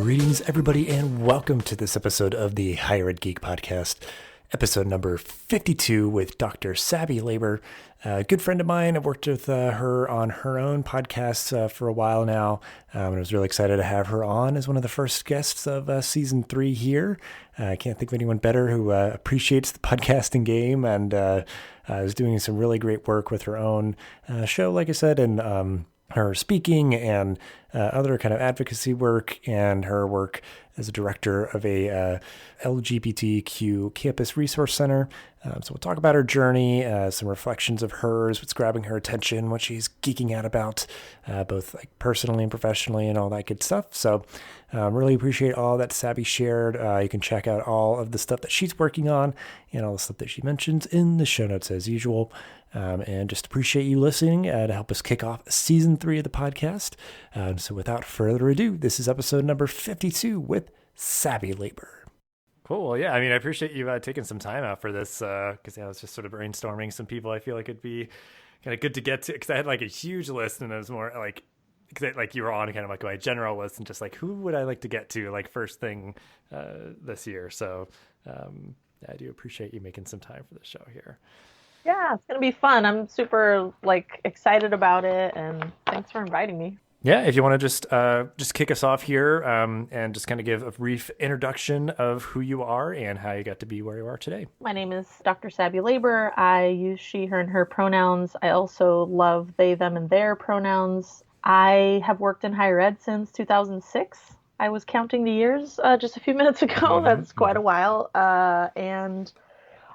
Greetings, everybody, and welcome to this episode of the Higher Ed Geek Podcast, episode number 52 with Dr. Saby Labor, a good friend of mine. I've worked with her on her own podcast for a while now, and I was really excited to have her on as one of the first guests of season 3 here. I can't think of anyone better who appreciates the podcasting game and is doing some really great work with her own show, like I said, and her speaking and other kind of advocacy work, and her work as a director of a LGBTQ campus resource center. So we'll talk about her journey, some reflections of hers, what's grabbing her attention, what she's geeking out about, both like personally and professionally and all that good stuff. So really appreciate all that Saby shared. You can check out all of the stuff that she's working on and all the stuff that she mentions in the show notes as usual. And just appreciate you listening to help us kick off season 3 of the podcast. So without further ado, this is episode number 52 with Saby Labor. Cool. Well, yeah, I mean, I appreciate you taking some time out for this because I was just sort of brainstorming some people I feel like it'd be kind of good to get to, because I had like a huge list, and it was more like, because like you were on kind of like my general list and just like, who would I like to get to like first thing this year? So I do appreciate you making some time for the show here. Yeah, it's going to be fun. I'm super excited about it, and thanks for inviting me. Yeah, if you want to just kick us off here and just kind of give a brief introduction of who you are and how you got to be where you are today. My name is Dr. Saby Labor. I use she, her, and her pronouns. I also love they, them, and their pronouns. I have worked in higher ed since 2006. I was counting the years just a few minutes ago. Mm-hmm. That's quite a while. And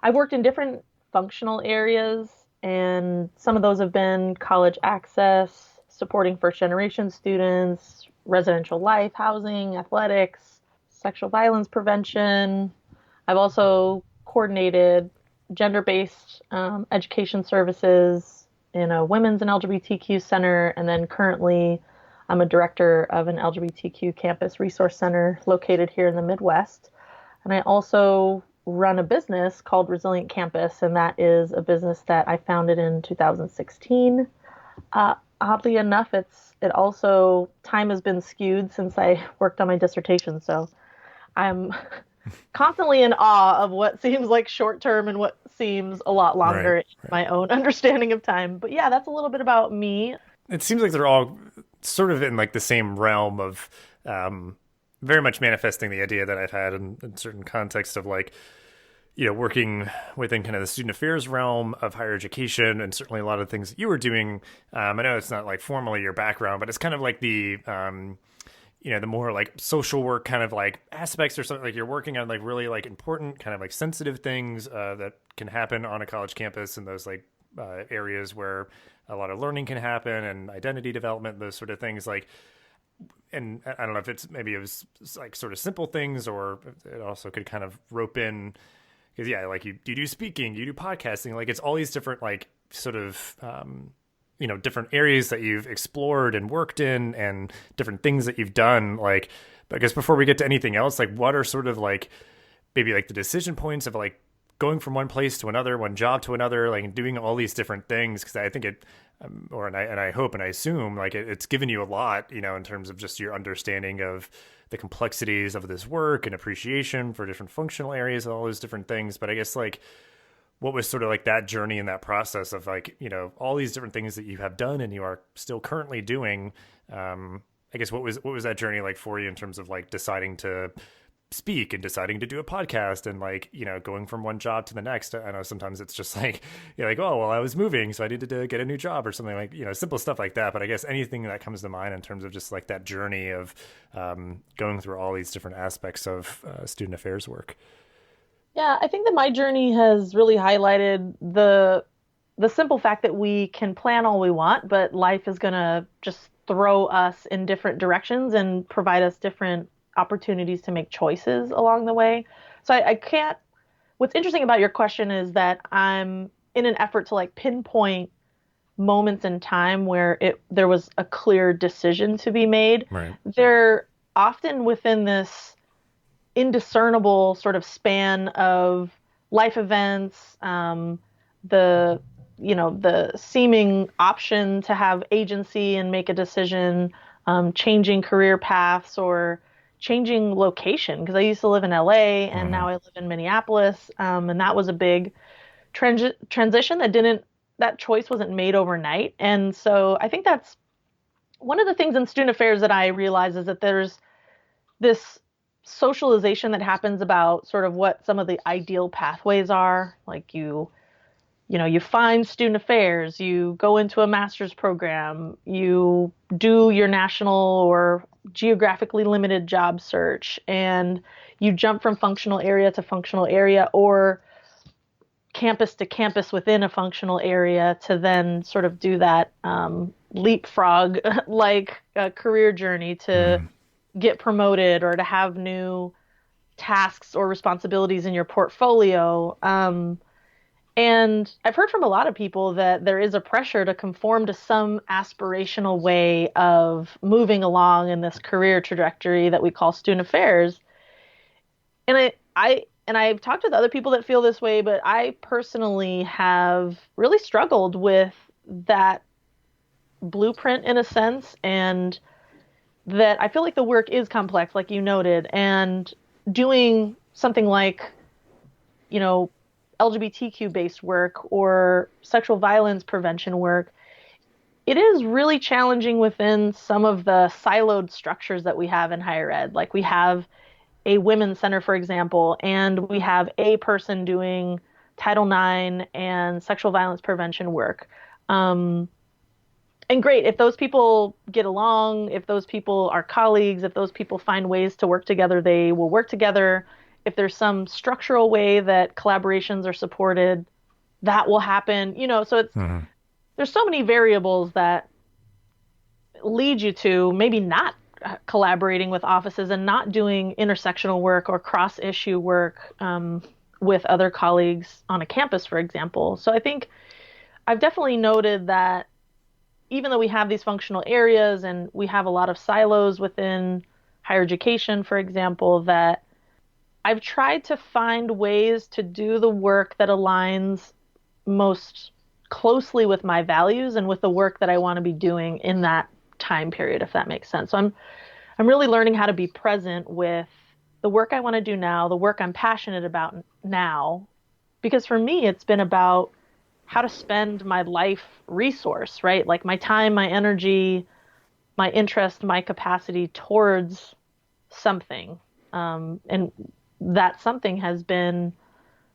I worked in different functional areas, and some of those have been college access, supporting first-generation students, residential life, housing, athletics, sexual violence prevention. I've also coordinated gender-based education services in a women's and LGBTQ center, and then currently I'm a director of an LGBTQ campus resource center located here in the Midwest. And I also run a business called Resilient Campus, and that is a business that I founded in 2016. Oddly enough, it also, time has been skewed since I worked on my dissertation, so I'm constantly in awe of what seems like short term and what seems a lot longer in my own understanding of time. But yeah, that's a little bit about me. It seems like they're all sort of in like the same realm of very much manifesting the idea that I've had in certain contexts of like, you know, working within kind of the student affairs realm of higher education, and certainly a lot of things that you were doing. I know it's not like formally your background, but it's kind of like the, you know, the more like social work kind of like aspects or something, like you're working on like really like important kind of like sensitive things that can happen on a college campus, and those like areas where a lot of learning can happen and identity development, those sort of things. Like, and I don't know if it was like sort of simple things, or it also could kind of rope in, because yeah, like you do speaking, you do podcasting, like it's all these different like sort of, you know, different areas that you've explored and worked in, and different things that you've done. Like, but I guess before we get to anything else, like what are sort of like maybe like the decision points of like going from one place to another, one job to another, like doing all these different things? Because I think it, and I hope and I assume like it's given you a lot, you know, in terms of just your understanding of the complexities of this work and appreciation for different functional areas and all those different things. But I guess like, what was sort of like that journey and that process of like, you know, all these different things that you have done and you are still currently doing? I guess what was that journey like for you in terms of like deciding to speak and deciding to do a podcast and like, you know, going from one job to the next? I know sometimes it's just like, you're like, oh, well, I was moving, so I needed to get a new job or something, like, you know, simple stuff like that. But I guess anything that comes to mind in terms of just like that journey of going through all these different aspects of student affairs work. Yeah, I think that my journey has really highlighted the simple fact that we can plan all we want, but life is going to just throw us in different directions and provide us different opportunities to make choices along the way. So I can't, what's interesting about your question is that I'm in an effort to like pinpoint moments in time where there was a clear decision to be made. Right. They're often within this indiscernible sort of span of life events, the seeming option to have agency and make a decision, changing career paths, or changing location because I used to live in LA and Hmm. now I live in Minneapolis. And that was a big transition that choice wasn't made overnight. And so I think that's one of the things in student affairs that I realize is that there's this socialization that happens about sort of what some of the ideal pathways are. Like you find student affairs, you go into a master's program, you do your national or geographically limited job search, and you jump from functional area to functional area or campus to campus within a functional area to then sort of do that leapfrog like career journey to Hmm. get promoted or to have new tasks or responsibilities in your portfolio. And I've heard from a lot of people that there is a pressure to conform to some aspirational way of moving along in this career trajectory that we call student affairs. And I've talked with other people that feel this way, but I personally have really struggled with that blueprint in a sense, and that I feel like the work is complex, like you noted, and doing something like, you know, LGBTQ based work or sexual violence prevention work, it is really challenging within some of the siloed structures that we have in higher ed. Like we have a women's center, for example, and we have a person doing Title IX and sexual violence prevention work. Um, and great, if those people get along, if those people are colleagues, if those people find ways to work together, they will work together. If there's some structural way that collaborations are supported, that will happen. So Hmm. there's so many variables that lead you to maybe not collaborating with offices and not doing intersectional work or cross issue work with other colleagues on a campus, for example. So I think I've definitely noted that even though we have these functional areas and we have a lot of silos within higher education, for example, that I've tried to find ways to do the work that aligns most closely with my values and with the work that I want to be doing in that time period, if that makes sense. So I'm really learning how to be present with the work I want to do now, the work I'm passionate about now, because for me it's been about how to spend my life resource, right? Like my time, my energy, my interest, my capacity towards something. And that something has been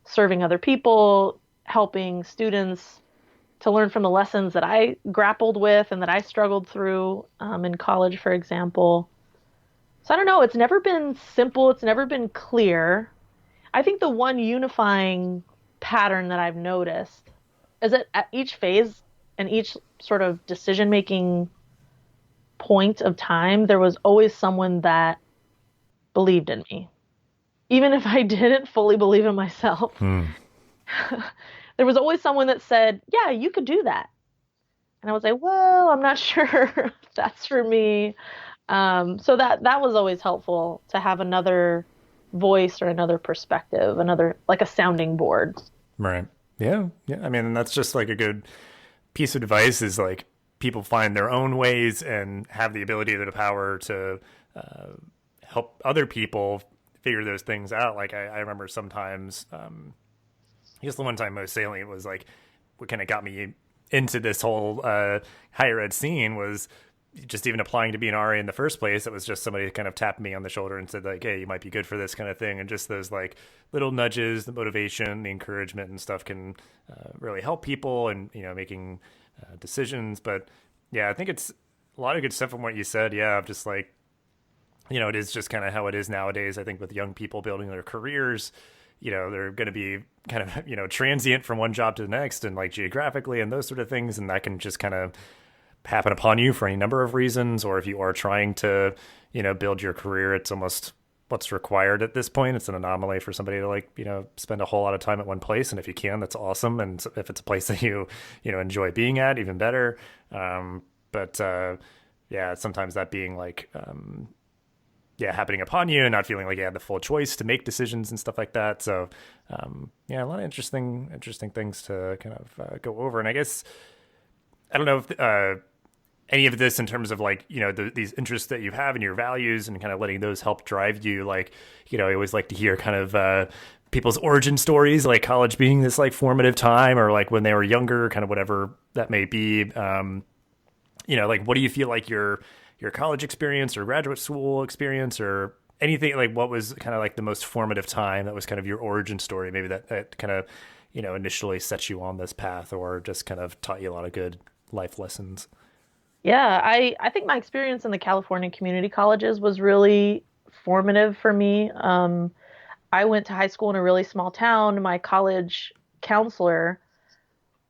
serving other people, helping students to learn from the lessons that I grappled with and that I struggled through in college, for example. So I don't know, it's never been simple, it's never been clear. I think the one unifying pattern that I've noticed is that at each phase and each sort of decision making point of time, there was always someone that believed in me. Even if I didn't fully believe in myself, Hmm. there was always someone that said, yeah, you could do that. And I was like, well, I'm not sure if that's for me. So that was always helpful to have another voice or another perspective, another like a sounding board. Right. Yeah. Yeah. I mean, that's just like a good piece of advice is like people find their own ways and have the ability or the power to uh, help other people figure those things out. Like I remember sometimes, I guess the one time most salient was like what kind of got me into this whole higher ed scene was just even applying to be an RA in the first place. It was just somebody kind of tapped me on the shoulder and said like, "Hey, you might be good for this kind of thing." And just those like little nudges, the motivation, the encouragement, and stuff can really help people and making decisions. But yeah, I think it's a lot of good stuff from what you said. Yeah, of just like it is just kind of how it is nowadays. I think with young people building their careers, they're going to be kind of, transient from one job to the next and like geographically and those sort of things. And that can just kind of happen upon you for any number of reasons. Or if you are trying to, build your career, it's almost what's required at this point. It's an anomaly for somebody to like, spend a whole lot of time at one place. And if you can, that's awesome. And if it's a place that you enjoy being at, even better. But yeah, sometimes that being like, yeah, happening upon you and not feeling like you had the full choice to make decisions and stuff like that. So, yeah, a lot of interesting things to kind of go over. And I guess I don't know if any of this in terms of like, these interests that you have and your values and kind of letting those help drive you? Like, I always like to hear kind of people's origin stories, like college being this like formative time, or like when they were younger, kind of whatever that may be. Like, what do you feel like your college experience or graduate school experience or anything, like what was kind of like the most formative time that was kind of your origin story, maybe that kind of, initially set you on this path or just kind of taught you a lot of good life lessons? Yeah, I think my experience in the California community colleges was really formative for me. I went to high school in a really small town. My college counselor,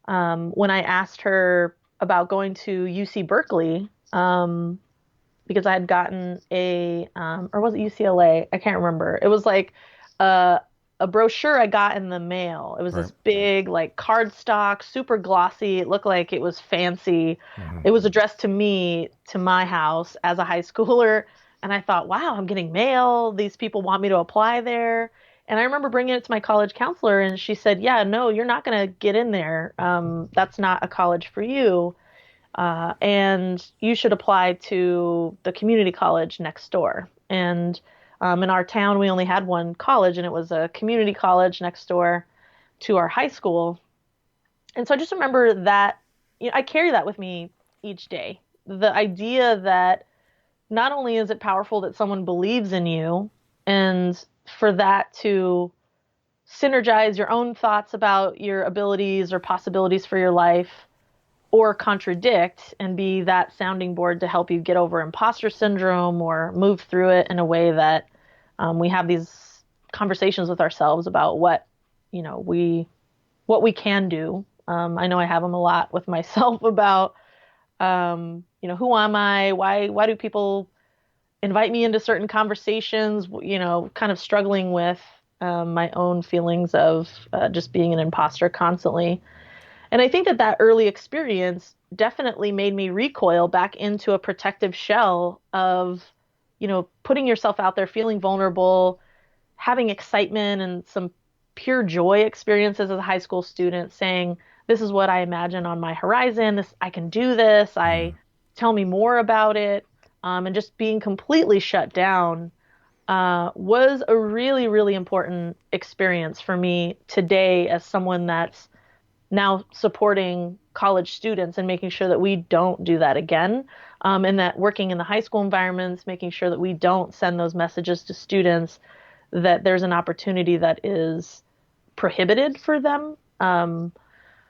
when I asked her about going to UC Berkeley, because I had gotten or was it UCLA? I can't remember. It was like a, a brochure I got in the mail. It was Right. this big, like cardstock, super glossy. It looked like it was fancy. Hmm. It was addressed to me, to my house as a high schooler. And I thought, wow, I'm getting mail. These people want me to apply there. And I remember bringing it to my college counselor, and she said, yeah, no, you're not going to get in there. That's not a college for you. And you should apply to the community college next door. And in our town, we only had one college, and it was a community college next door to our high school. And so I just remember that, I carry that with me each day. The idea that not only is it powerful that someone believes in you, and for that to synergize your own thoughts about your abilities or possibilities for your life, or contradict and be that sounding board to help you get over imposter syndrome or move through it in a way that we have these conversations with ourselves about what we can do. I know I have them a lot with myself about who am I? Why do people invite me into certain conversations? Kind of struggling with my own feelings of just being an imposter constantly. And I think that that early experience definitely made me recoil back into a protective shell of, putting yourself out there, feeling vulnerable, having excitement and some pure joy experiences as a high school student, saying, this is what I imagine on my horizon. I can do this. Tell me more about it. And just being completely shut down was a really, really important experience for me today as someone that's now supporting college students and making sure that we don't do that again. And that working in the high school environments, making sure that we don't send those messages to students that there's an opportunity that is prohibited for them.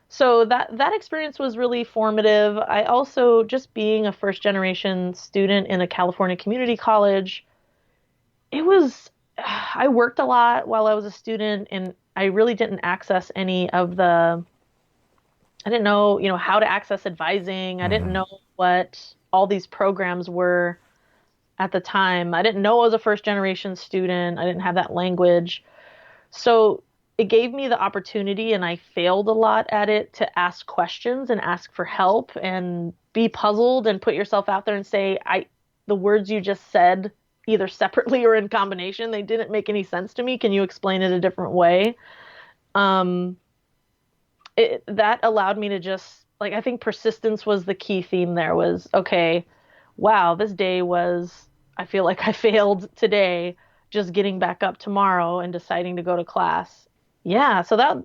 So that experience was really formative. I also, just being a first generation student in a California community college, I worked a lot while I was a student, and I really didn't access any of I didn't know, how to access advising. I didn't Hmm. know what all these programs were at the time. I didn't know I was a first generation student. I didn't have that language. So it gave me the opportunity, and I failed a lot at it, to ask questions and ask for help and be puzzled and put yourself out there and say, the words you just said, either separately or in combination, they didn't make any sense to me. Can you explain it a different way? Um, that allowed me to just, like, I think persistence was the key theme there. Was, okay, wow, this day was, I feel like I failed today, just getting back up tomorrow and deciding to go to class. Yeah, so that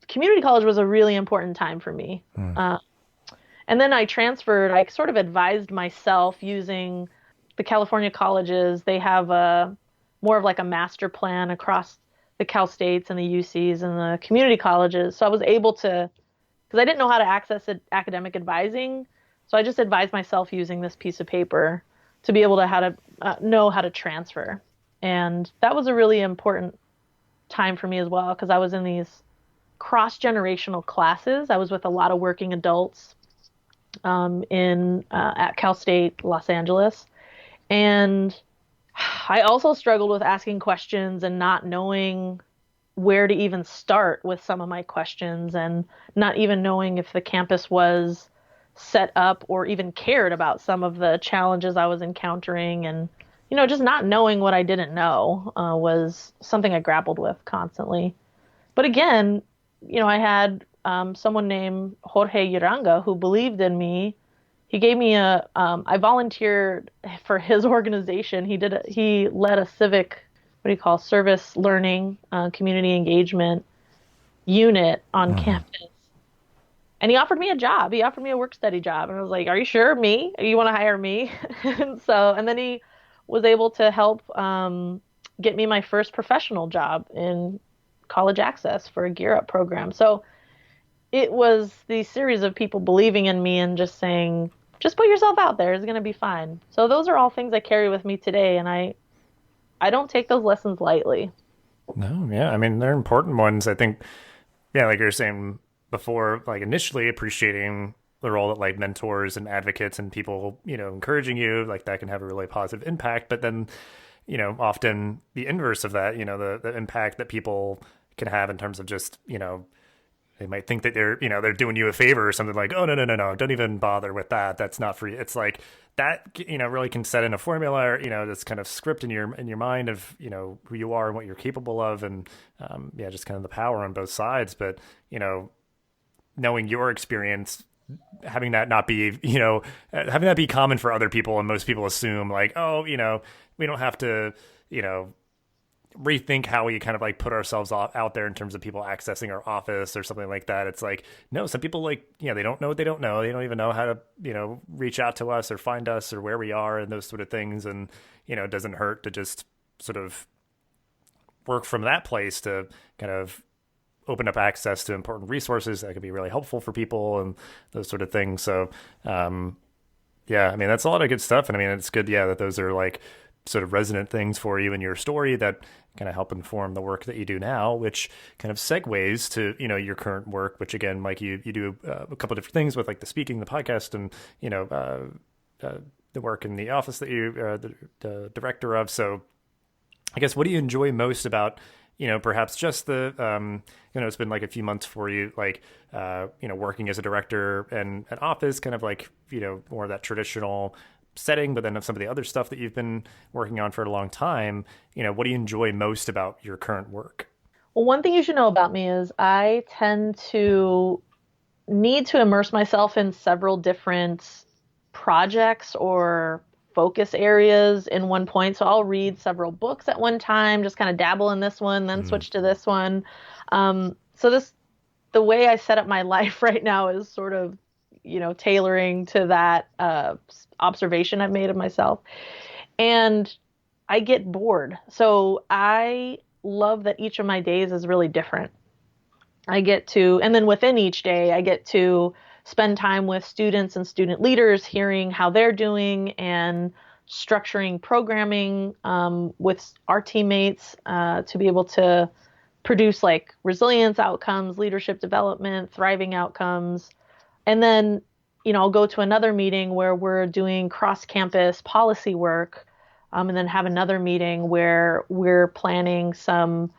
community college was a really important time for me. Hmm. uh, and then I transferred. I sort of advised myself using the California colleges. They have a more of like a master plan across the Cal States and the UCs and the community colleges. So I was able to, because I didn't know how to access academic advising. So I just advised myself using this piece of paper to be able to know how to transfer. And that was a really important time for me as well, because I was in these cross generational classes. I was with a lot of working adults in at Cal State Los Angeles, and I also struggled with asking questions and not knowing where to even start with some of my questions, and not even knowing if the campus was set up or even cared about some of the challenges I was encountering. And, just not knowing what I didn't know was something I grappled with constantly. But again, I had someone named Jorge Uranga who believed in me. he gave me I volunteered for his organization. He led a civic, what do you call, service learning, community engagement unit on campus. And he offered me a job. He offered me a work study job. And I was like, are you sure? Me? You want to hire me? And then he was able to help get me my first professional job in college access for a Gear Up program. So it was the series of people believing in me and just saying, just put yourself out there. It's going to be fine. So those are all things I carry with me today. And I don't take those lessons lightly. No, yeah. I mean, they're important ones. I think, yeah, like you're saying before, like initially appreciating the role that like mentors and advocates and people, encouraging you, like that can have a really positive impact. But then, often the inverse of that, the impact that people can have in terms of just, they might think that they're doing you a favor or something like, oh, no, no, no, no, don't even bother with that. That's not for you. It's like that, really can set in a formula or, this kind of script in your mind of, who you are and what you're capable of. And, yeah, just kind of the power on both sides. But, knowing your experience, having that not be, having that be common for other people. And most people assume like, oh, we don't have to, rethink how we kind of like put ourselves out there in terms of people accessing our office or something like that. It's like, no, some people like, they don't know what they don't know. They don't even know how to, reach out to us or find us or where we are and those sort of things. And, it doesn't hurt to just sort of work from that place to kind of open up access to important resources that can be really helpful for people and those sort of things. So, yeah, I mean, that's a lot of good stuff. And I mean, it's good, yeah, that those are like sort of resonant things for you in your story that kind of help inform the work that you do now, which kind of segues to, your current work, which again, Mike, you do a couple of different things with like the speaking, the podcast, and, the work in the office that you are the director of. So I guess, what do you enjoy most about, perhaps just the, it's been like a few months for you, like, working as a director and an office, kind of like, more of that traditional setting, but then of some of the other stuff that you've been working on for a long time, what do you enjoy most about your current work? Well, one thing you should know about me is I tend to need to immerse myself in several different projects or focus areas in one point. So I'll read several books at one time, just kind of dabble in this one, then switch to this one. The way I set up my life right now is sort of, tailoring to that observation I've made of myself. And I get bored. So I love that each of my days is really different. And then within each day, I get to spend time with students and student leaders, hearing how they're doing and structuring programming with our teammates to be able to produce like resilience outcomes, leadership development, thriving outcomes. And then, I'll go to another meeting where we're doing cross-campus policy work, and then have another meeting where we're planning some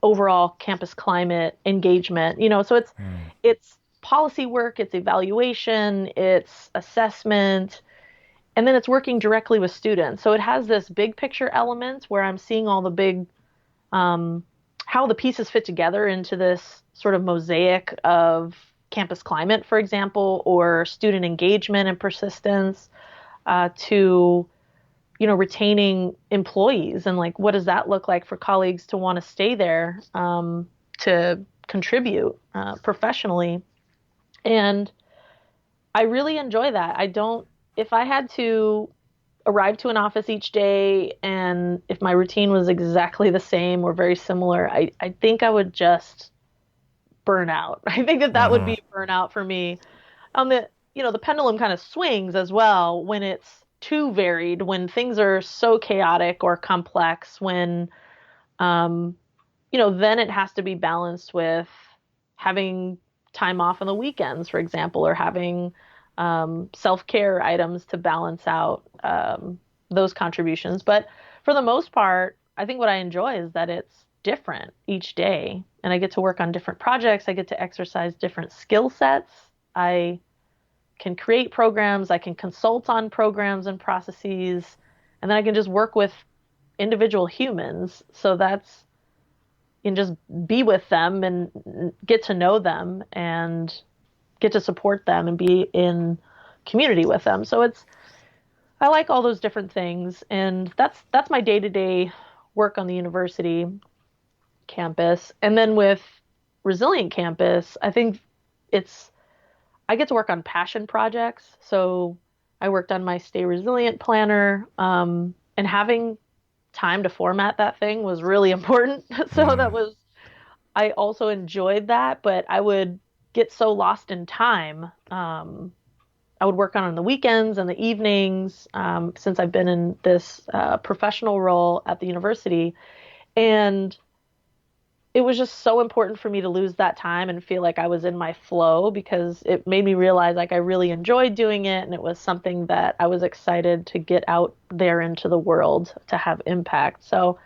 overall campus climate engagement. So it's policy work, it's evaluation, it's assessment, and then it's working directly with students. So it has this big picture element where I'm seeing all the big how the pieces fit together into this sort of mosaic of campus climate, for example, or student engagement and persistence, to retaining employees, and like what does that look like for colleagues to want to stay there, to contribute professionally. And I really enjoy that. If I had to arrive to an office each day and if my routine was exactly the same or very similar, I think I would just burn out. I think that would be burnout for me. The pendulum kind of swings as well when it's too varied, when things are so chaotic or complex, when, then it has to be balanced with having time off on the weekends, for example, or having self-care items to balance out those contributions. But for the most part, I think what I enjoy is that it's different each day, and I get to work on different projects. I get to exercise different skill sets. I can create programs. I can consult on programs and processes, and then I can just work with individual humans. So that's, and just be with them and get to know them and get to support them and be in community with them. So I like all those different things, and that's my day-to-day work on the university campus. And then with Resilient Campus, I think it's I get to work on passion projects. So I worked on my Stay Resilient planner, and having time to format that thing was really important. So that Mm. was I also enjoyed that, but I would get so lost in time. I would work on the weekends and the evenings, since I've been in this professional role at the university. And it was just so important for me to lose that time and feel like I was in my flow, because it made me realize like I really enjoyed doing it, and it was something that I was excited to get out there into the world to have impact. So,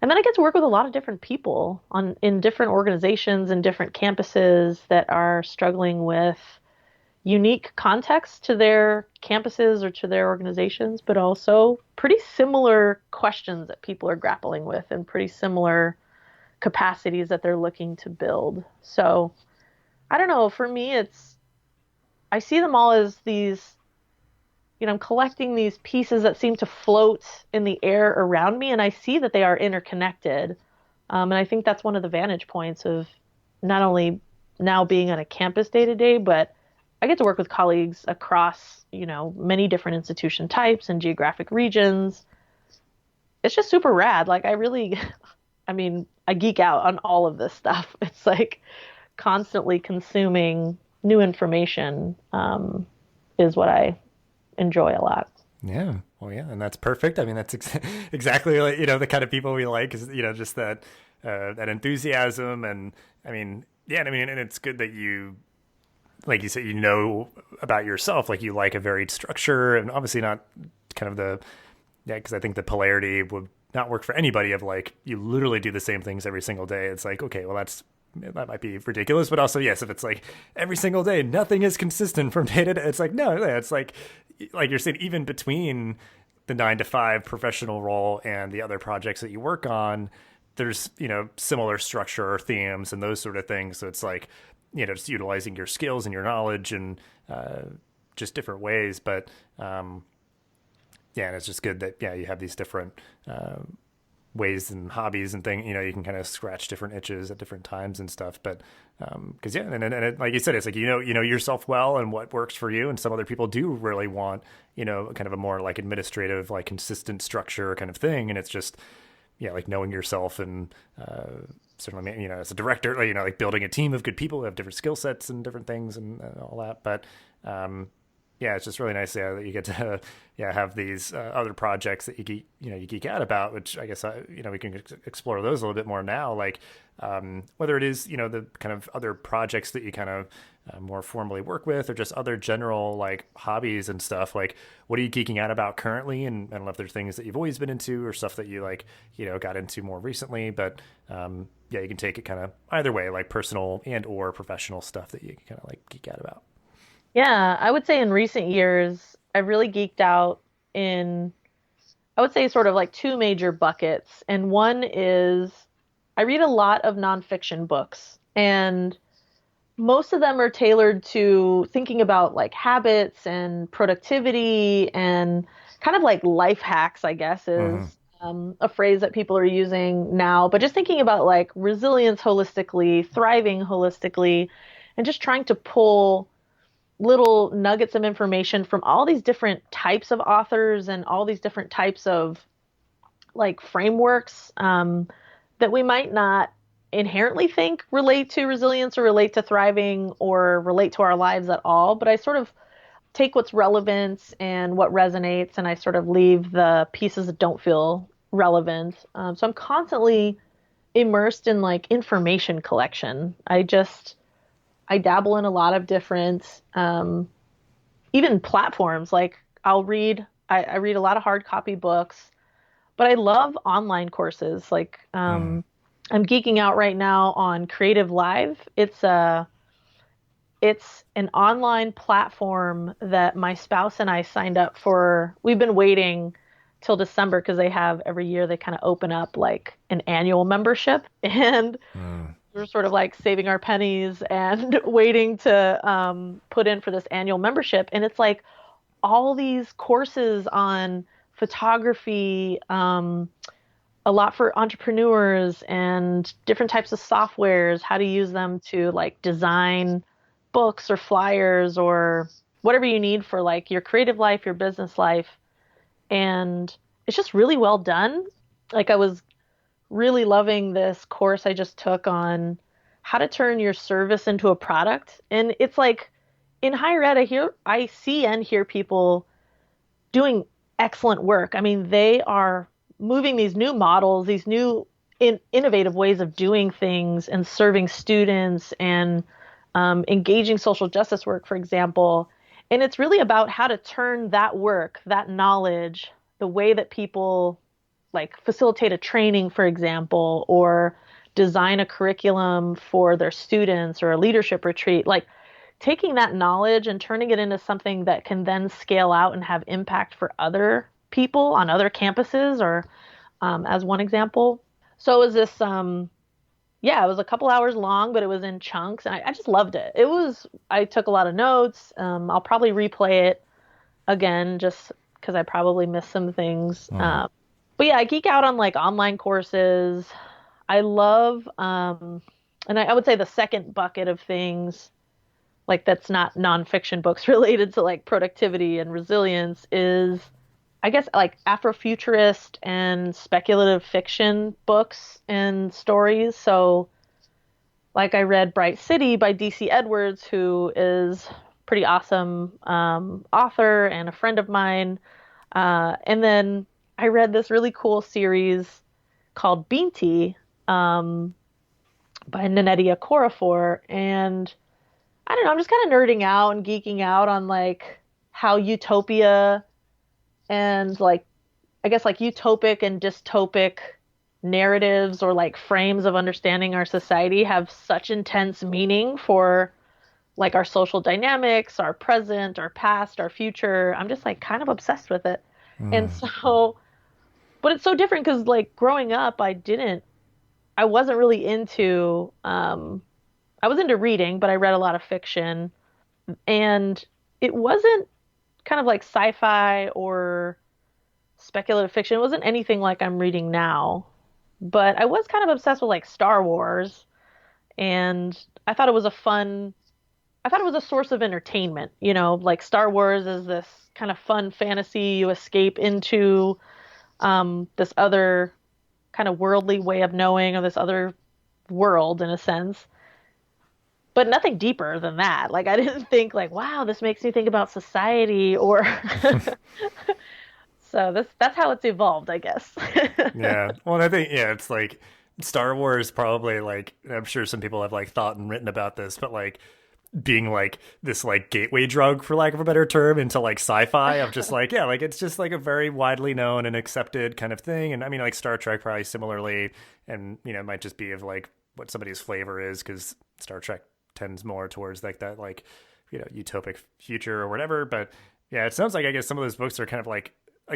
and then I get to work with a lot of different people on in different organizations and different campuses that are struggling with unique contexts to their campuses or to their organizations, but also pretty similar questions that people are grappling with and pretty similar capacities that they're looking to build. So I don't know. For me, I see them all as these, I'm collecting these pieces that seem to float in the air around me, and I see that they are interconnected. And I think that's one of the vantage points of not only now being on a campus day to day, but I get to work with colleagues across, many different institution types and geographic regions. It's just super rad. Like, I really, I mean, I geek out on all of this stuff. It's like constantly consuming new information, is what I enjoy a lot. Yeah. Well, yeah, and that's perfect. I mean, that's exactly like, the kind of people we like is, just that enthusiasm. And I mean, yeah, and I mean, and it's good that you, like you said, about yourself, like you like a varied structure, and obviously not kind of yeah, because I think the polarity would not work for anybody of like, you literally do the same things every single day. It's like, okay, well, that might be ridiculous, but also, yes, if it's like every single day, nothing is consistent from day to day. It's like, no, it's like you're saying, even between the 9 to 5 professional role and the other projects that you work on, there's, similar structure or themes and those sort of things. So it's like, just utilizing your skills and your knowledge and just different ways. But yeah, and it's just good that, yeah, you have these different ways and hobbies and things, you can kind of scratch different itches at different times and stuff. But because yeah, and it, like you said, it's like, yourself well and what works for you. And some other people do really want, kind of a more like administrative, like consistent structure kind of thing. And it's just, yeah, like knowing yourself and certainly, as a director, like building a team of good people who have different skill sets and different things and all that. But yeah, it's just really nice, yeah, that you get to have these other projects that you geek out about, which I guess we can explore those a little bit more now, like whether it is the kind of other projects that you kind of more formally work with, or just other general like hobbies and stuff. Like, what are you geeking out about currently? And I don't know if there's things that you've always been into or stuff that you like got into more recently, but yeah, you can take it kind of either way, like personal and or professional stuff that you kind of like geek out about. Yeah, I would say in recent years, I really geeked out in, I would say, sort of like two major buckets. And one is I read a lot of nonfiction books, and most of them are tailored to thinking about like habits and productivity and kind of like life hacks, I guess, is Mm-hmm. a phrase that people are using now. But just thinking about like resilience holistically, thriving holistically, and just trying to pull little nuggets of information from all these different types of authors and all these different types of like frameworks, that we might not inherently think relate to resilience or relate to thriving or relate to our lives at all. But I sort of take what's relevant and what resonates, and I sort of leave the pieces that don't feel relevant. So I'm constantly immersed in like information collection. I dabble in a lot of different, even platforms. Like I read a lot of hard copy books, but I love online courses. Like, Mm. I'm geeking out right now on Creative Live. It's an online platform that my spouse and I signed up for. We've been waiting till December because they have every year they kind of open up like an annual membership. And Mm. we're sort of like saving our pennies and waiting to put in for this annual membership. And it's like all these courses on photography, a lot for entrepreneurs and different types of softwares, how to use them to like design books or flyers or whatever you need for like your creative life, your business life. And it's just really well done. Like I was really loving this course I just took on how to turn your service into a product. And it's like in higher ed, I see and hear people doing excellent work. I mean, they are moving these new models, these new innovative ways of doing things and serving students and engaging social justice work, for example. And it's really about how to turn that work, that knowledge, the way that people like facilitate a training, for example, or design a curriculum for their students or a leadership retreat, like taking that knowledge and turning it into something that can then scale out and have impact for other people on other campuses or as one example. So it was this yeah, it was a couple hours long, but it was in chunks and I just loved it. I took a lot of notes. I'll probably replay it again just because I probably missed some things. Mm. But yeah, I geek out on like online courses. I love, and I would say the second bucket of things like that's not nonfiction books related to like productivity and resilience is I guess like Afrofuturist and speculative fiction books and stories. So like I read Bright City by DC Edwards, who is pretty awesome author and a friend of mine. And then I read this really cool series called Beanty by Nanedia Corafor. And I don't know, I'm just kind of nerding out and geeking out on like how utopia and like I guess like utopic and dystopic narratives or like frames of understanding our society have such intense meaning for like our social dynamics, our present, our past, our future. I'm just like kind of obsessed with it. And Mm. so, but it's so different because like growing up, I wasn't really into, I was into reading, but I read a lot of fiction and it wasn't kind of like sci-fi or speculative fiction. It wasn't anything like I'm reading now, but I was kind of obsessed with like Star Wars, and I thought it was a source of entertainment. You know, like Star Wars is this kind of fun fantasy you escape into this other kind of worldly way of knowing or this other world in a sense. But nothing deeper than that. Like I didn't think like, wow, this makes me think about society or so that's how it's evolved, I guess. Yeah. Well, I think yeah, it's like Star Wars probably like I'm sure some people have like thought and written about this, but like being like this like gateway drug for lack of a better term into like sci-fi of just like yeah, like it's just like a very widely known and accepted kind of thing. And I mean like Star Trek probably similarly and you know, it might just be of like what somebody's flavor is because Star Trek tends more towards like that like you know, utopic future or whatever. But yeah, it sounds like I guess some of those books are kind of like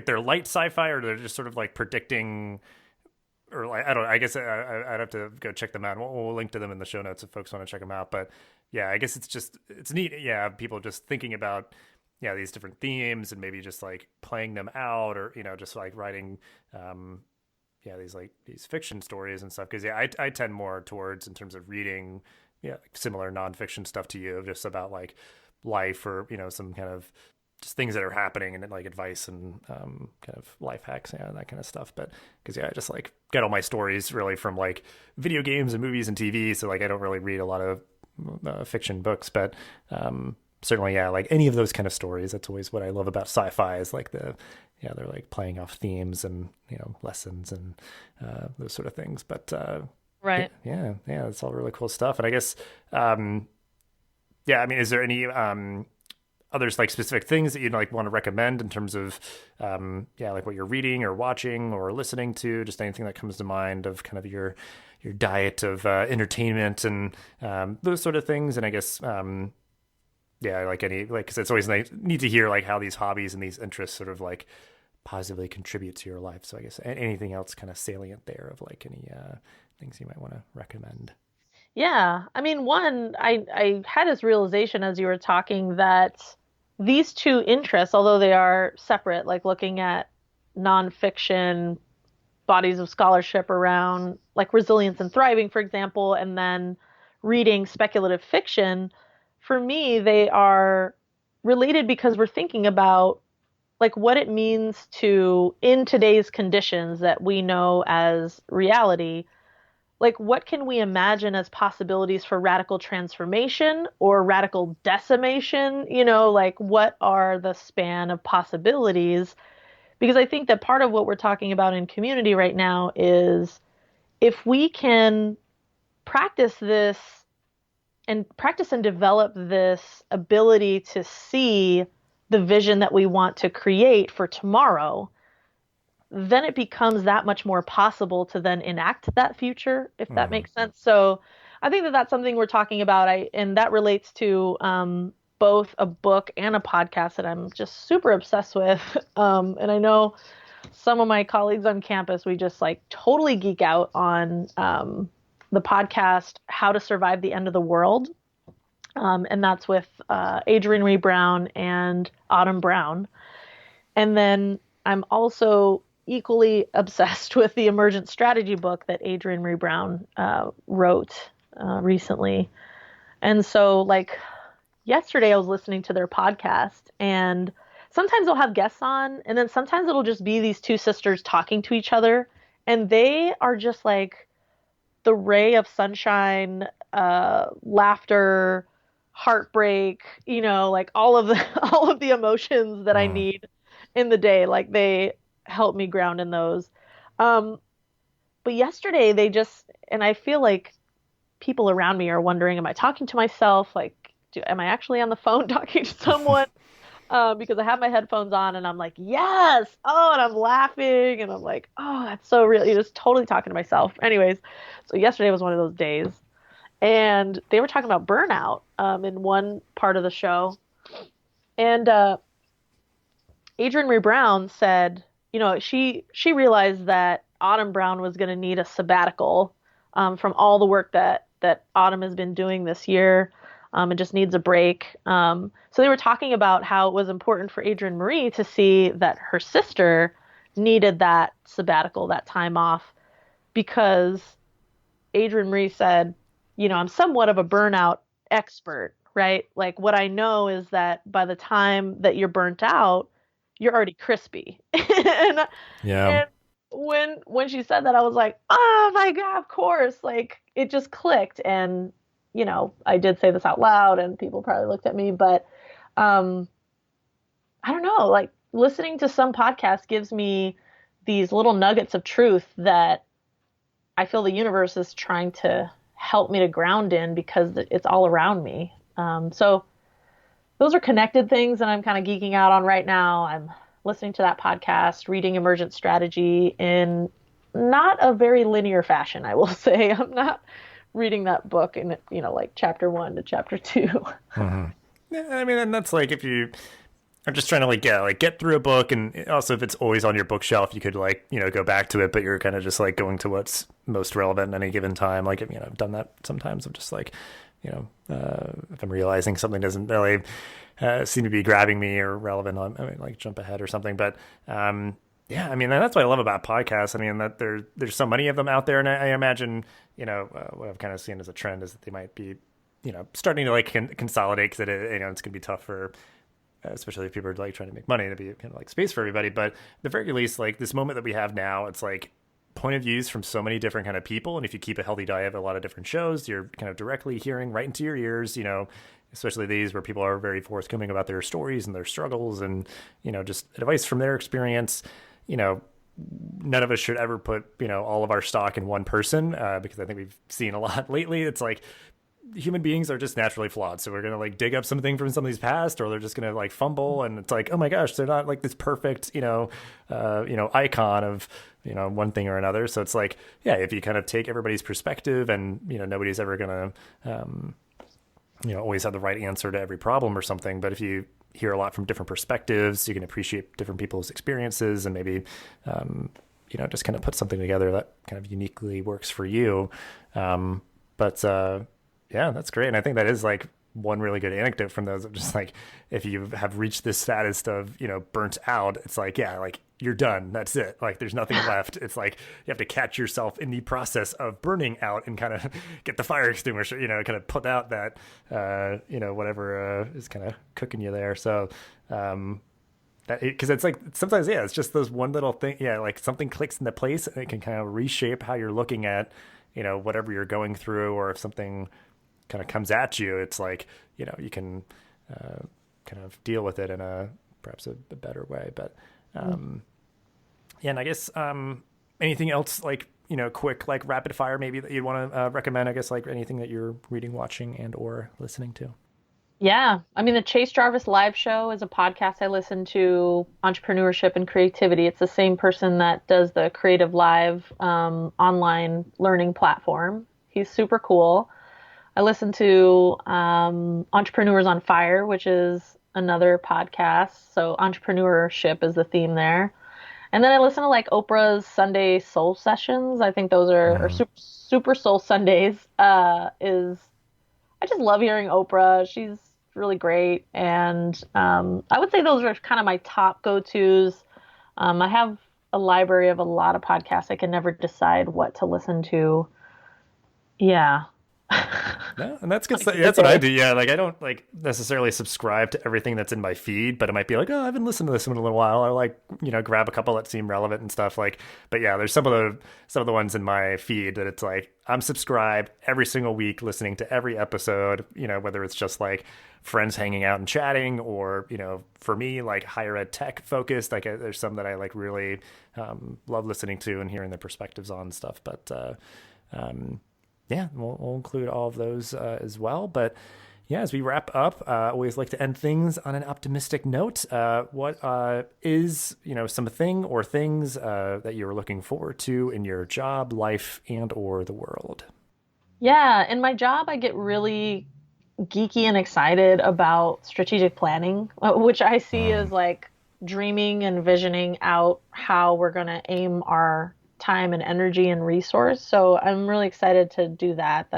they're light sci-fi or they're just sort of like predicting or like I don't I guess I'd have to go check them out. We'll link to them in the show notes if folks want to check them out. But yeah, I guess it's neat. Yeah, people just thinking about yeah these different themes and maybe just like playing them out or you know just like writing yeah these fiction stories and stuff. Because yeah, I tend more towards in terms of reading yeah like similar nonfiction stuff to you just about like life or you know some kind of just things that are happening and like advice and kind of life hacks and that kind of stuff. But because yeah, I just like get all my stories really from like video games and movies and TV. So like I don't really read a lot of fiction books, but certainly yeah, like any of those kind of stories. That's always what I love about sci-fi is like the yeah they're like playing off themes and you know lessons and those sort of things. But Right. yeah, it's all really cool stuff. And I guess yeah, I mean, is there any others like specific things that you'd like want to recommend in terms of yeah like what you're reading or watching or listening to just anything that comes to mind of kind of your diet of entertainment and those sort of things and I guess yeah like any like because it's always nice neat to hear like how these hobbies and these interests sort of like positively contribute to your life. So I guess anything else kind of salient there of like any things you might want to recommend. Yeah. I mean, one, I had this realization as you were talking that these two interests, although they are separate, like looking at nonfiction bodies of scholarship around like resilience and thriving, for example, and then reading speculative fiction, for me, they are related because we're thinking about like what it means to, in today's conditions that we know as reality, like what can we imagine as possibilities for radical transformation or radical decimation? Like what are the span of possibilities? Because I think that part of what we're talking about in community right now is if we can practice this and practice and develop this ability to see the vision that we want to create for tomorrow, then it becomes that much more possible to then enact that future, if that Hmm. makes sense. So I think that that's something we're talking about. And that relates to both a book and a podcast that I'm just super obsessed with. And I know some of my colleagues on campus, we just like totally geek out on the podcast, How to Survive the End of the World. And that's with Adrienne Ree Brown and Autumn Brown. And then I'm also equally obsessed with the emergent strategy book that Adrienne Ree Brown wrote recently. And so, like, yesterday I was listening to their podcast, and sometimes they'll have guests on, and then sometimes it'll just be these two sisters talking to each other. And they are just like the ray of sunshine, laughter, heartbreak, like all of the all of the emotions that I Hmm. need in the day. Like they help me ground in those. Um, but yesterday they just, and I feel like people around me are wondering, am I talking to myself? Like, am I actually on the phone talking to someone? Because I have my headphones on and I'm like, yes, oh, and I'm laughing and I'm like, oh, that's so real. You're just totally talking to myself. Anyways, so yesterday was one of those days, and they were talking about burnout in one part of the show, and Adrienne Ree Brown said, she realized that Autumn Brown was going to need a sabbatical from all the work that Autumn has been doing this year, and just needs a break. So they were talking about how it was important for Adrienne Marie to see that her sister needed that sabbatical, that time off, because Adrienne Marie said, I'm somewhat of a burnout expert, right? Like what I know is that by the time that you're burnt out, you're already crispy. and Yeah. and when she said that, I was like, oh my God, of course. Like it just clicked. And, I did say this out loud and people probably looked at me, but um I don't know, like listening to some podcast gives me these little nuggets of truth that I feel the universe is trying to help me to ground in because it's all around me. So those are connected things that I'm kind of geeking out on right now. I'm listening to that podcast, reading Emergent Strategy in not a very linear fashion, I will say. I'm not reading that book in, like chapter one to chapter two. Hmm. Yeah, I mean, and that's like if you are just trying to like get through a book, and also if it's always on your bookshelf, you could like go back to it, but you're kind of just like going to what's most relevant at any given time. Like I've done that sometimes. I'm just like if I'm realizing something doesn't really seem to be grabbing me or relevant, I mean, like jump ahead or something. But yeah, I mean, that's what I love about podcasts. I mean, that there's so many of them out there, and I imagine what I've kind of seen as a trend is that they might be starting to like consolidate because it's gonna be tough for especially if people are like trying to make money to be kind of like space for everybody. But at the very least, like this moment that we have now, it's like point of views from so many different kind of people. And if you keep a healthy diet of a lot of different shows, you're kind of directly hearing right into your ears, especially these where people are very forthcoming about their stories and their struggles and, just advice from their experience. None of us should ever put, all of our stock in one person because I think we've seen a lot lately. It's like human beings are just naturally flawed. So we're going to like dig up something from somebody's past, or they're just going to like fumble. And it's like, oh my gosh, they're not like this perfect, icon of, one thing or another. So it's like, yeah, if you kind of take everybody's perspective and, nobody's ever going to, always have the right answer to every problem or something. But if you hear a lot from different perspectives, you can appreciate different people's experiences and maybe, just kind of put something together that kind of uniquely works for you. But yeah, that's great. And I think that is like one really good anecdote from those of just like if you have reached this status of, burnt out, it's like, yeah, like you're done. That's it. Like there's nothing left. It's like you have to catch yourself in the process of burning out and kind of get the fire extinguisher, kind of put out that whatever is kind of cooking you there. So because it's like sometimes, yeah, it's just those one little thing, yeah, like something clicks into place and it can kind of reshape how you're looking at whatever you're going through, or if something kind of comes at you, it's like you can kind of deal with it in a perhaps a better way. But yeah, and I guess anything else like quick like rapid fire maybe that you'd want to recommend, I guess, like anything that you're reading, watching, and or listening to. Yeah, I mean, the Chase Jarvis Live Show is a podcast I listen to, entrepreneurship and creativity. It's the same person that does the Creative Live online learning platform. He's super cool. I listen to Entrepreneurs on Fire, which is another podcast. So entrepreneurship is the theme there. And then I listen to like Oprah's Sunday Soul Sessions. I think those are super Soul Sundays. Is I just love hearing Oprah. She's really great. And I would say those are kind of my top go-tos. I have a library of a lot of podcasts. I can never decide what to listen to. Yeah. Yeah, and that's good. That's what I do. Yeah, like I don't like necessarily subscribe to everything that's in my feed, but it might be like, oh, I haven't listened to this one in a little while. I like grab a couple that seem relevant and stuff. Like, but yeah, there's some of the ones in my feed that it's like I'm subscribed every single week, listening to every episode. Whether it's just like friends hanging out and chatting, or for me like higher ed tech focused. Like there's some that I like really love listening to and hearing the perspectives on stuff. But yeah, we'll include all of those as well. But yeah, as we wrap up, always like to end things on an optimistic note. What is, something or things that you're looking forward to in your job, life, and or the world? Yeah, in my job, I get really geeky and excited about strategic planning, which I see as like dreaming and visioning out how we're going to aim our time and energy and resource. So I'm really excited to do that.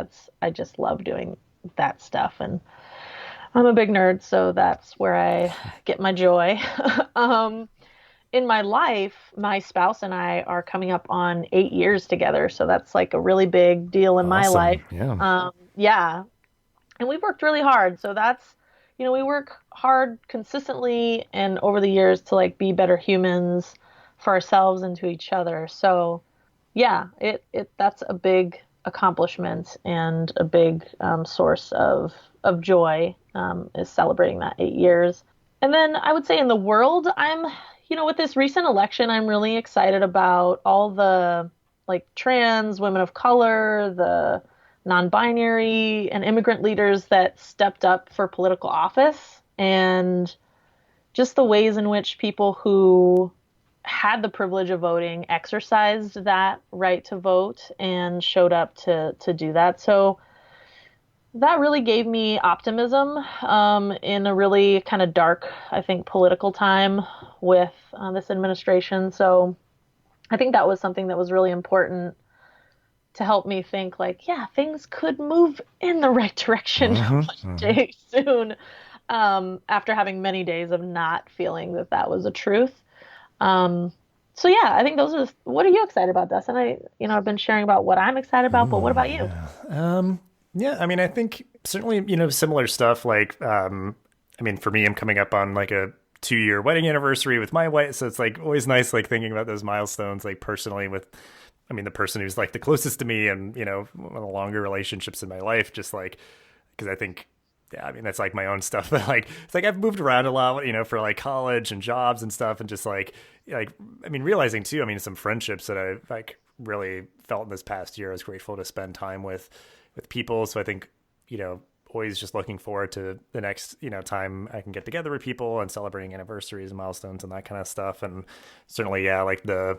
I just love doing that stuff, and I'm a big nerd, so that's where I get my joy. In my life, my spouse and I are coming up on 8 years together, so that's like a really big deal in my life. Yeah. Yeah, and we've worked really hard. So that's, we work hard consistently and over the years to like be better humans for ourselves and to each other. So yeah, that's a big accomplishment and a big source of joy, is celebrating that 8 years. And then I would say in the world, with this recent election, I'm really excited about all the like trans, women of color, the non-binary and immigrant leaders that stepped up for political office, and just the ways in which people who had the privilege of voting exercised that right to vote and showed up to do that. So that really gave me optimism in a really kind of dark, I think, political time with this administration. So I think that was something that was really important to help me think like, yeah, things could move in the right direction one day soon, after having many days of not feeling that was a truth. So yeah, I think those are, what are you excited about, Dustin? I've been sharing about what I'm excited about, but what about you? Yeah, I mean, I think certainly, similar stuff. Like, I mean, for me, I'm coming up on like a 2-year wedding anniversary with my wife. So it's like always nice, like thinking about those milestones, like personally with, I mean, the person who's like the closest to me and, one of the longer relationships in my life, just like, because I think, yeah, I mean, that's like my own stuff, but like, it's like I've moved around a lot, for like college and jobs and stuff. And just like, I mean, realizing too, I mean, some friendships that I've like really felt in this past year, I was grateful to spend time with people. So I think, always just looking forward to the next, time I can get together with people and celebrating anniversaries and milestones and that kind of stuff. And certainly, yeah, like the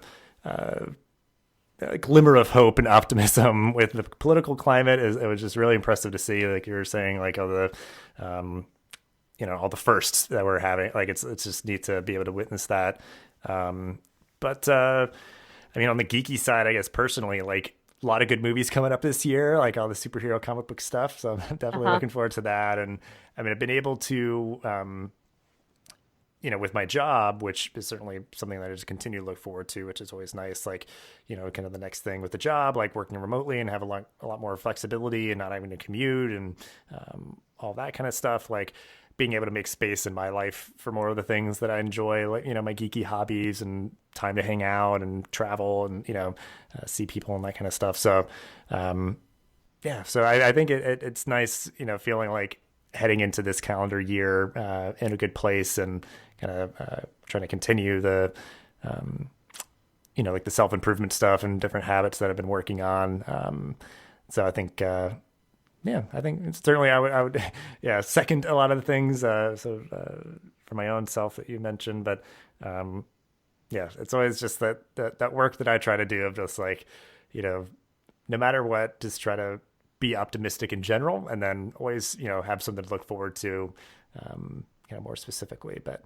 glimmer of hope and optimism with the political climate it was just really impressive to see, like you were saying, like all the, all the firsts that we're having, like it's just neat to be able to witness that. But I mean, on the geeky side, I guess personally, like a lot of good movies coming up this year, like all the superhero comic book stuff. So I'm definitely Uh-huh. looking forward to that. And I mean, I've been able to, with my job, which is certainly something that I just continue to look forward to, which is always nice. Like, kind of the next thing with the job, like working remotely and have a lot more flexibility and not having to commute and all that kind of stuff. Like being able to make space in my life for more of the things that I enjoy, like, my geeky hobbies and time to hang out and travel and, see people and that kind of stuff. So, yeah, so I think it's nice, feeling like heading into this calendar year in a good place and kind of trying to continue the, like the self-improvement stuff and different habits that I've been working on. So I think, I think certainly I would, yeah, second a lot of the things. For my own self that you mentioned, but yeah, it's always just that work that I try to do of just like, no matter what, just try to be optimistic in general, and then always, have something to look forward to, kind of more specifically. But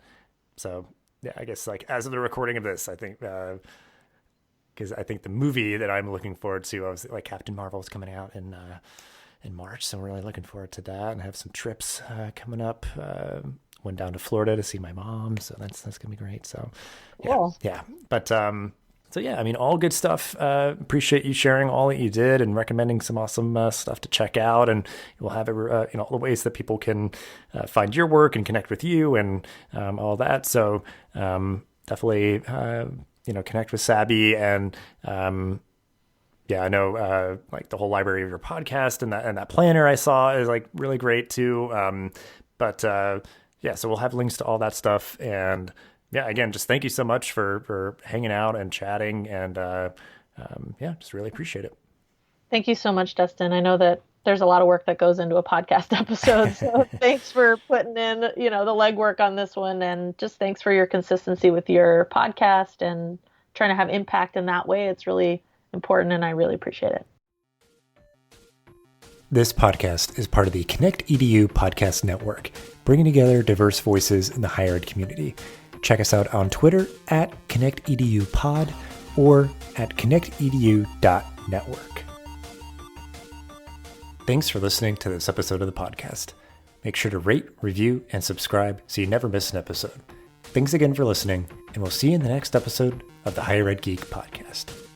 so, yeah, I guess like as of the recording of this, I think, because I think the movie that I'm looking forward to, I was like Captain Marvel is coming out in March, so I'm really looking forward to that, and have some trips coming up. Went down to Florida to see my mom, so that's gonna be great. So, yeah, Cool. yeah. But so yeah, I mean, all good stuff. Appreciate you sharing all that you did and recommending some awesome stuff to check out. And we'll have all the ways that people can find your work and connect with you and all that. So definitely connect with Saby and. Yeah, I know, like the whole library of your podcast and that planner I saw is like really great too. But yeah, so we'll have links to all that stuff. And yeah, again, just thank you so much for hanging out and chatting. And yeah, just really appreciate it. Thank you so much, Dustin. I know that there's a lot of work that goes into a podcast episode. So thanks for putting in, the legwork on this one. And just thanks for your consistency with your podcast and trying to have impact in that way. It's really important, and I really appreciate it. This podcast is part of the Connect EDU podcast network, bringing together diverse voices in the higher ed community. Check us out on Twitter at ConnectEDUPod or at connectedu.network. Thanks for listening to this episode of the podcast. Make sure to rate, review, and subscribe so you never miss an episode. Thanks again for listening, and we'll see you in the next episode of the Higher Ed Geek podcast.